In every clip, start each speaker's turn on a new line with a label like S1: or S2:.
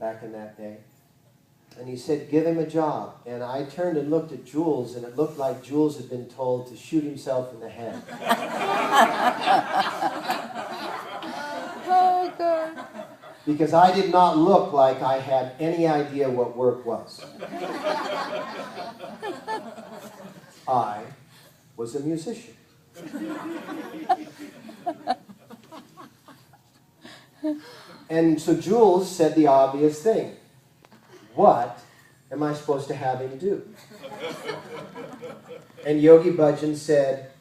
S1: back in that day. And he said, give him a job. And I turned and looked at Jules, and it looked like Jules had been told to shoot himself in the head.
S2: Oh, God.
S1: Because I did not look like I had any idea what work was. I was a musician. And so Jules said the obvious thing. What am I supposed to have him do? And Yogi Bhajan said,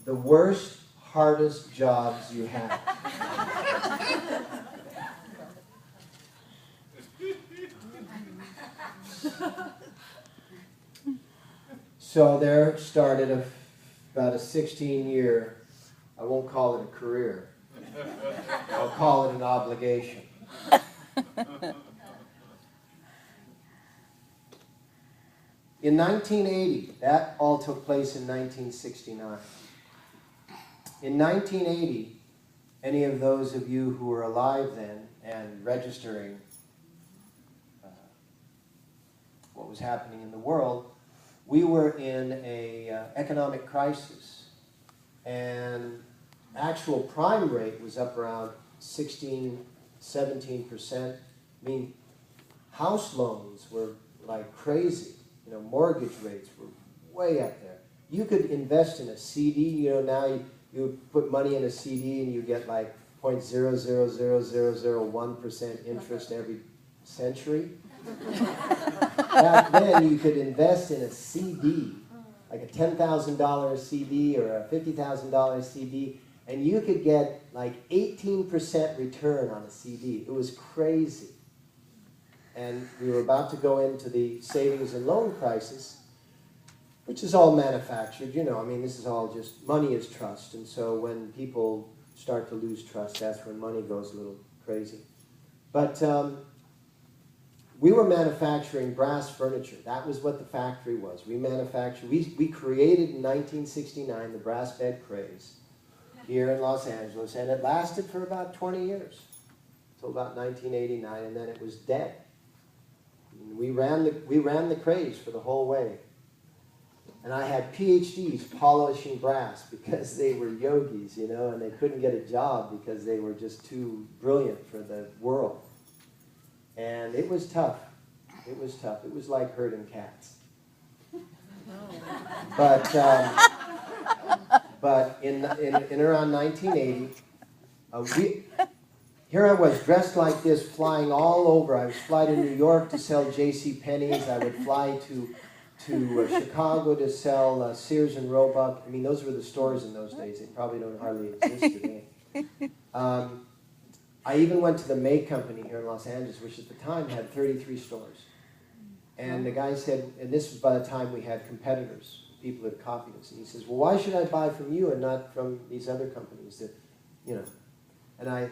S1: the worst, hardest jobs you have. So there started about a 16-year, I won't call it a career, I'll call it an obligation. In 1980, that all took place in 1969. In 1980, any of those of you who were alive then and registering what was happening in the world, we were in an economic crisis, and actual prime rate was up around 16, 17%. I mean, house loans were like crazy. You know, mortgage rates were way up there. You could invest in a CD. You know, now you put money in a CD and you get like 0.000001% interest every century. Back then, you could invest in a CD, like a $10,000 CD or a $50,000 CD, and you could get like 18% return on a CD. It was crazy. And we were about to go into the savings and loan crisis, which is all manufactured. You know, I mean, this is all just, money is trust. And so when people start to lose trust, that's when money goes a little crazy. But we were manufacturing brass furniture. That was what the factory was. We manufactured, we created in 1969 the brass bed craze here in Los Angeles, and it lasted for about 20 years, until about 1989, and then it was dead. And we ran the craze for the whole way. And I had PhDs polishing brass because they were yogis, you know, and they couldn't get a job because they were just too brilliant for the world. And it was tough. It was tough. It was like herding cats. But in around 1980, here I was dressed like this, flying all over. I would fly to New York to sell J.C. Penney's. I would fly to Chicago to sell Sears and Roebuck. I mean, those were the stores in those days. They probably don't hardly exist today. I even went to the May Company here in Los Angeles, which at the time had 33 stores. And the guy said, and this was by the time we had competitors, people that copied us. And he says, well, why should I buy from you and not from these other companies that, you know? And I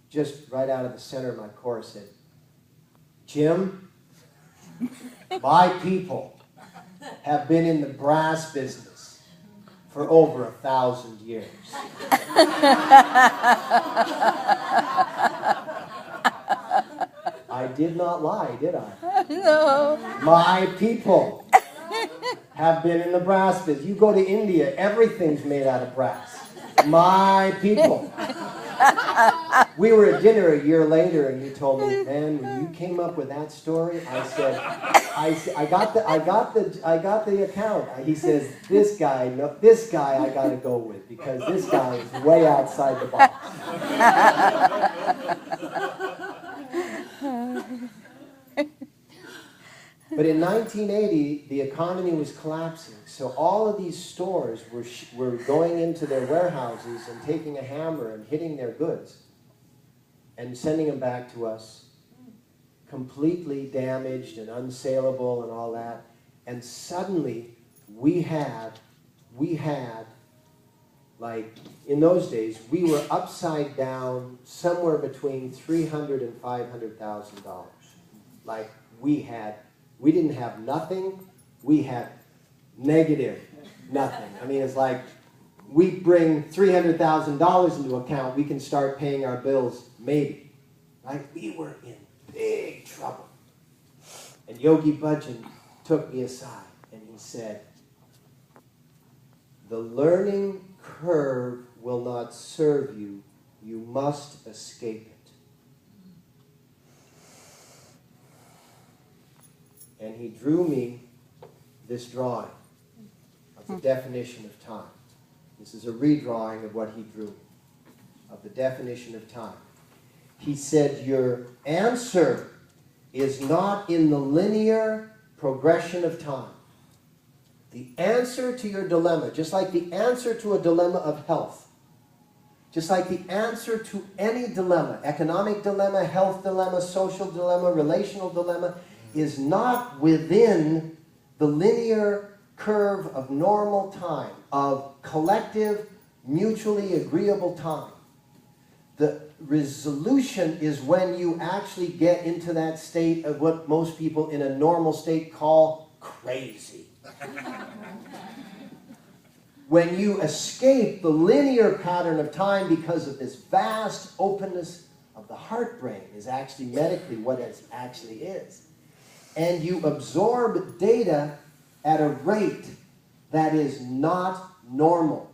S1: just right out of the center of my core said, Jim, my people have been in the brass business for over 1,000 years. I did not lie, did I?
S2: No.
S1: My people have been in the brass business. You go to India, everything's made out of brass. My people. We were at dinner a year later, and you told me, man, when you came up with that story, I said, I got the account. He says, this guy I got to go with because this guy is way outside the box. But in 1980, the economy was collapsing, so all of these stores were going into their warehouses and taking a hammer and hitting their goods and sending them back to us completely damaged and unsaleable and all that. And suddenly we had, like, in those days, we were upside down somewhere between $300,000 and $500,000. Like, we didn't have nothing, we had negative nothing. I mean, it's like, we bring $300,000 into account, we can start paying our bills, maybe. Like, we were in big trouble. trouble. And Yogi Bhajan took me aside and he said, the learning curve will not serve you. You must escape it. And he drew me this drawing of the definition of time. This is a redrawing of what he drew, of the definition of time. He said, your answer is not in the linear progression of time. The answer to your dilemma, just like the answer to a dilemma of health, just like the answer to any dilemma, economic dilemma, health dilemma, social dilemma, relational dilemma, is not within the linear curve of normal time, of collective, mutually agreeable time. The resolution is when you actually get into that state of what most people in a normal state call crazy. When you escape the linear pattern of time because of this vast openness of the heart brain is actually medically what it actually is. And you absorb data at a rate that is not normal.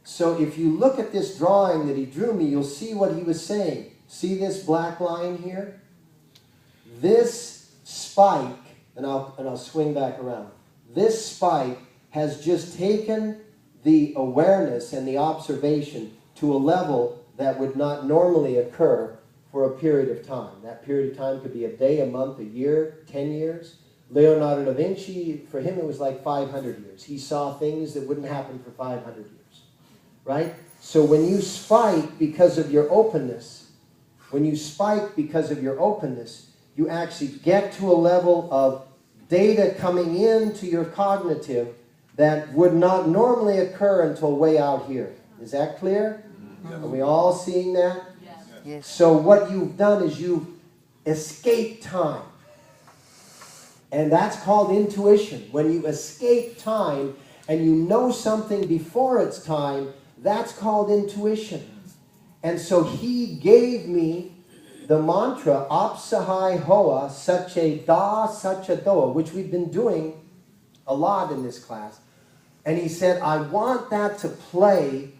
S1: So if you look at this drawing that he drew me, you'll see what he was saying. See this black line here? This spike, and I'll swing back around. This spike has just taken the awareness and the observation to a level that would not normally occur for a period of time. That period of time could be a day, a month, a year, 10 years. Leonardo da Vinci, for him it was like 500 years. He saw things that wouldn't happen for 500 years. Right? So when you spike because of your openness, you actually get to a level of data coming into your cognitive that would not normally occur until way out here. Is that clear? Are we all seeing that?
S2: Yes.
S1: So what you've done is you've escaped time. And that's called intuition. When you escape time and you know something before it's time, that's called intuition. And so he gave me the mantra, Apsahai Hoa Sache Da Sacha Doa, which we've been doing a lot in this class. And he said, I want that to play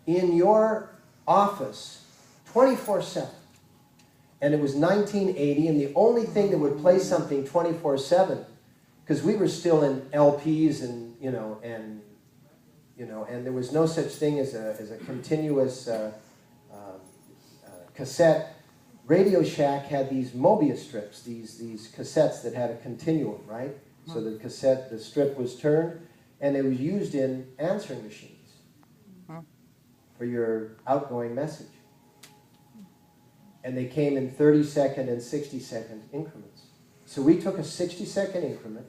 S1: in your office 24/7. And it was 1980, and the only thing that would play something 24/7, because we were still in LPs and there was no such thing as a continuous cassette. Radio Shack had these Mobius strips, these cassettes that had a continuum, right? So the strip was turned, and it was used in answering machines for your outgoing message. And they came in 30-second and 60-second increments. So we took a 60-second increment.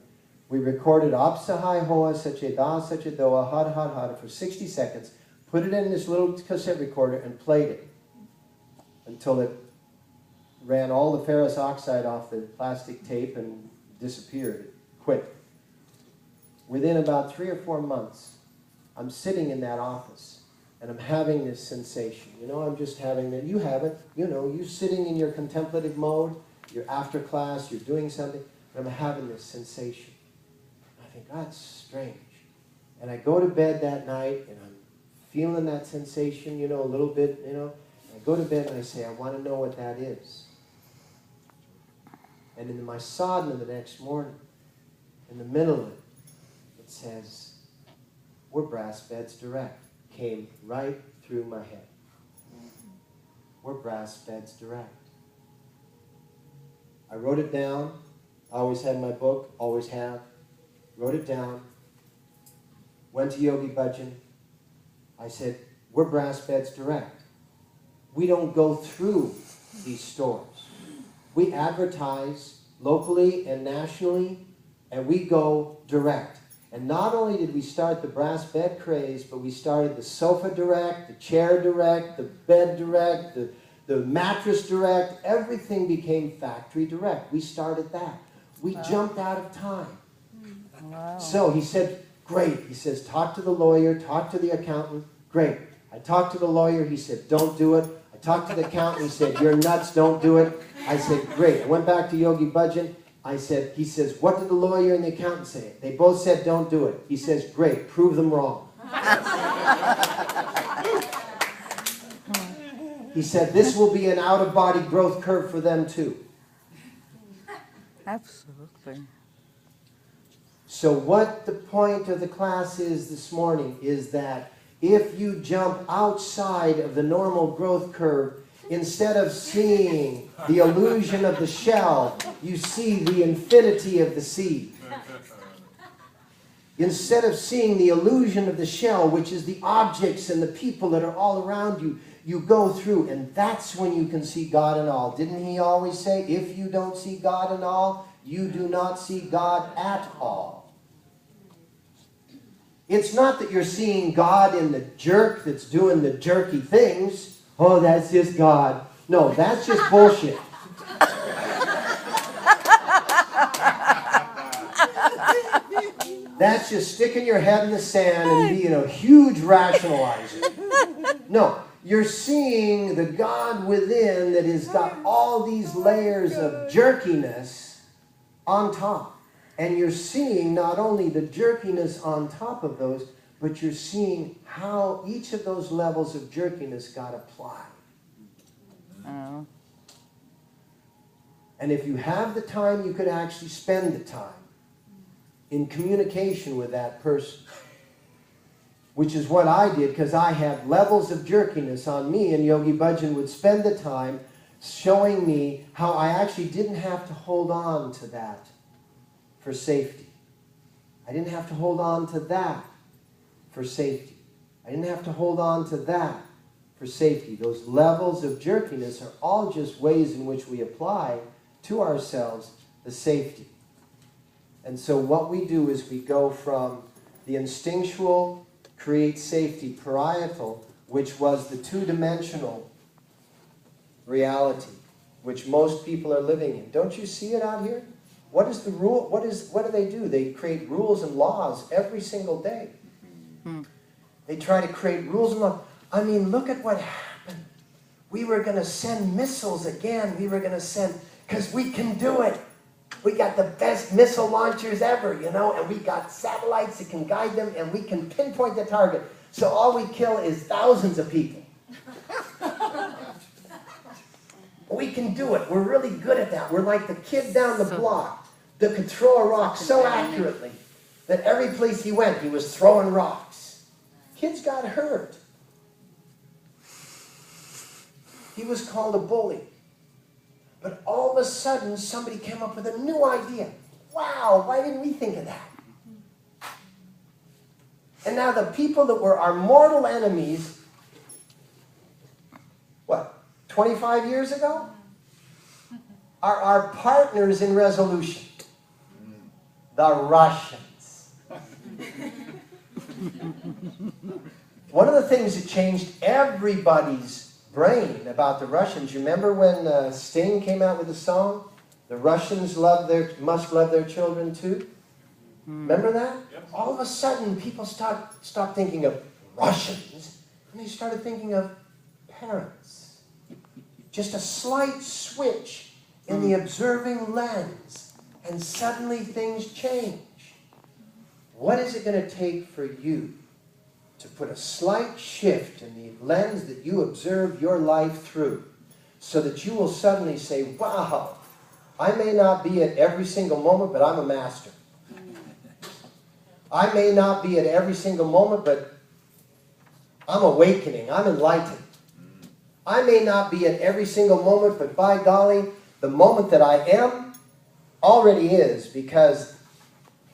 S1: We recorded Apsahai Hoa Sache Da Sache Doa Had Had Had for 60 seconds, put it in this little cassette recorder, and played it until it ran all the ferrous oxide off the plastic tape and disappeared. It quit. Within about 3 or 4 months, I'm sitting in that office, and I'm having this sensation. I'm just having it. You have it. You're sitting in your contemplative mode. You're after class. You're doing something. And I'm having this sensation. I think, that's strange. And I go to bed that night, and I'm feeling that sensation, a little bit, I go to bed, and I say, I want to know what that is. And in my sadhana the next morning, in the middle of it, it says, we're brass beds direct. Came right through my head. We're brass beds direct. I wrote it down. I always had my book, always have. Wrote it down. Went to Yogi Bhajan. I said, we're brass beds direct. We don't go through these stores. We advertise locally and nationally, and we go direct. And not only did we start the brass bed craze, but we started the sofa direct, the chair direct, the bed direct, the mattress direct. Everything became factory direct. We started that. We jumped out of time.
S2: Wow.
S1: So he said, great. He says, talk to the lawyer, talk to the accountant. Great. I talked to the lawyer. He said, don't do it. I talked to the accountant. He said, you're nuts. Don't do it. I said, great. I went back to Yogi Bhajan. He says, what did the lawyer and the accountant say? They both said, don't do it. He says, great, prove them wrong. He said, this will be an out-of-body growth curve for them too.
S2: Absolutely.
S1: So what the point of the class is this morning is that if you jump outside of the normal growth curve, instead of seeing the illusion of the shell, you see the infinity of the seed. Instead of seeing the illusion of the shell, which is the objects and the people that are all around you, you go through, and that's when you can see God in all. Didn't he always say, if you don't see God in all, you do not see God at all? It's not that you're seeing God in the jerk that's doing the jerky things. Oh, that's just God. No, that's just bullshit. That's just sticking your head in the sand and being a huge rationalizer. No, you're seeing the God within that has got all these layers of jerkiness on top. And you're seeing not only the jerkiness on top of those, but you're seeing how each of those levels of jerkiness got applied.
S2: Oh.
S1: And if you have the time, you could actually spend the time in communication with that person. Which is what I did, because I had levels of jerkiness on me, and Yogi Bhajan would spend the time showing me how I actually didn't have to hold on to that for safety. I didn't have to hold on to that for safety. I didn't have to hold on to that for safety. Those levels of jerkiness are all just ways in which we apply to ourselves the safety. And so what we do is we go from the instinctual, create safety, parietal, which was the two-dimensional reality, which most people are living in. Don't you see it out here? What is the rule? What do they do? They create rules and laws every single day. They try to create rules and laws. I mean, look at what happened. We were going to send missiles again. We were going to send, because we can do it. We got the best missile launchers ever, you know, and we got satellites that can guide them, and we can pinpoint the target. So all we kill is thousands of people. We can do it. We're really good at that. We're like the kid down the block that could throw a rock so accurately that every place he went, he was throwing rocks. Kids got hurt. He was called a bully. But all of a sudden, somebody came up with a new idea. Wow, why didn't we think of that? And now the people that were our mortal enemies, what, 25 years ago? Are our partners in resolution. The Russians. One of the things that changed everybody's brain about the Russians. You remember when Sting came out with a song? The Russians must love their children too. Remember that? Yep. All of a sudden, people stopped thinking of Russians, and they started thinking of parents. Just a slight switch in the observing lens, and suddenly things change. What is it going to take for you to put a slight shift in the lens that you observe your life through, so that you will suddenly say, wow, I may not be at every single moment, but I'm a master. I may not be at every single moment, but I'm awakening, I'm enlightened. I may not be at every single moment, but by golly, the moment that I am already is, because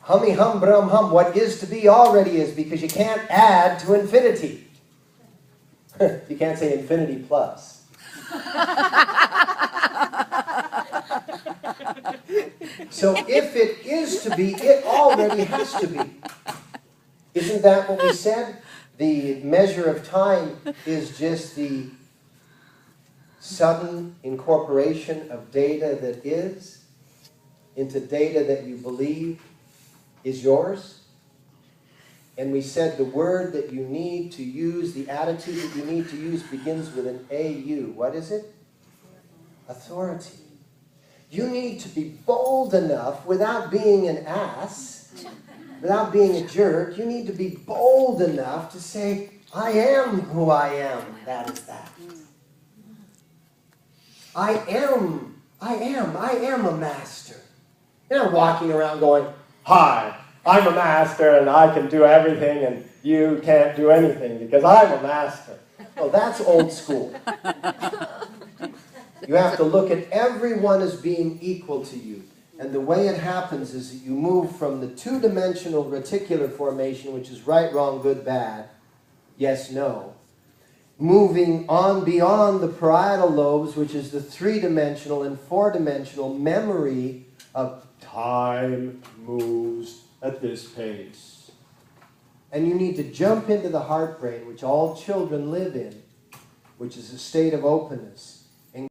S1: hummy hum brum hum, what is to be already is, because you can't add to infinity. You can't say infinity plus. So if it is to be, it already has to be. Isn't that what we said? The measure of time is just the sudden incorporation of data that is into data that you believe is yours. And we said the word that you need to use, the attitude that you need to use begins with an AU. What is it? Authority. You need to be bold enough, without being an ass, without being a jerk, you need to be bold enough to say, I am who I am. That is that. I am a master. You're not walking around going, hi, I'm a master and I can do everything and you can't do anything because I'm a master. Well, that's old school. You have to look at everyone as being equal to you. And the way it happens is that you move from the two-dimensional reticular formation, which is right, wrong, good, bad, yes, no, moving on beyond the parietal lobes, which is the three-dimensional and four-dimensional memory of time moves at this pace. And you need to jump into the heart brain, which all children live in, which is a state of openness.